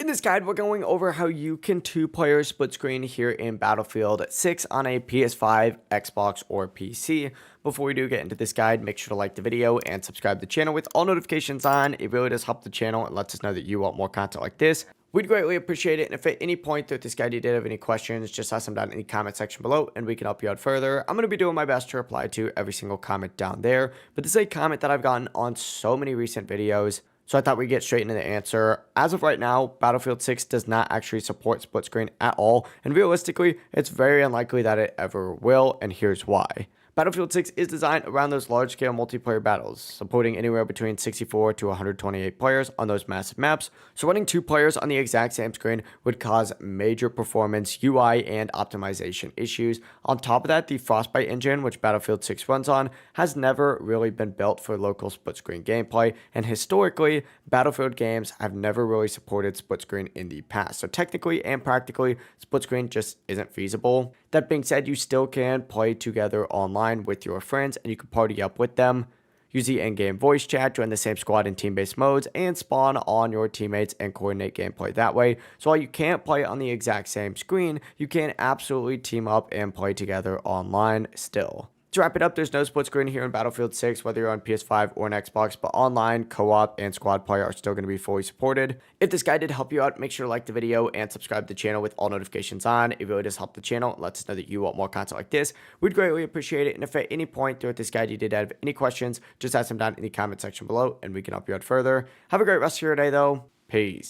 this guide, we're going over how you can two-player split screen here in Battlefield 6 on a PS5, Xbox, or PC. Before we do get into this guide, make sure to like the video and subscribe to the channel with all notifications on. It really does help the channel and lets us know that you want more content like this. We'd greatly appreciate it, and if at any point throughout this guide you did have any questions, just ask them down in the comment section below and we can help you out further. I'm going to be doing my best to reply to every single comment down there, but this is a comment that I've gotten on so many recent videos, so I thought we'd get straight into the answer. As of right now, Battlefield 6 does not actually support split screen at all, and realistically, it's very unlikely that it ever will, and here's why. Battlefield 6 is designed around those large-scale multiplayer battles, supporting anywhere between 64 to 128 players on those massive maps, so running two players on the exact same screen would cause major performance, UI, and optimization issues. On top of that, the Frostbite engine, which Battlefield 6 runs on, has never really been built for local split-screen gameplay, and historically, Battlefield games have never really supported split-screen in the past, so technically and practically, split-screen just isn't feasible. That being said, you still can play together online with your friends and you can party up with them. Use the in-game voice chat, join the same squad in team-based modes, and spawn on your teammates and coordinate gameplay that way. So while you can't play on the exact same screen, you can absolutely team up and play together online still. To wrap it up, there's no split screen here in Battlefield 6, whether you're on PS5 or an Xbox, but online, co-op, and squad play are still going to be fully supported. If this guide did help you out, make sure to like the video and subscribe to the channel with all notifications on. It really does help the channel and lets us know that you want more content like this. We'd greatly appreciate it, and if at any point throughout this guide you did have any questions, just ask them down in the comment section below, and we can help you out further. Have a great rest of your day, though. Peace.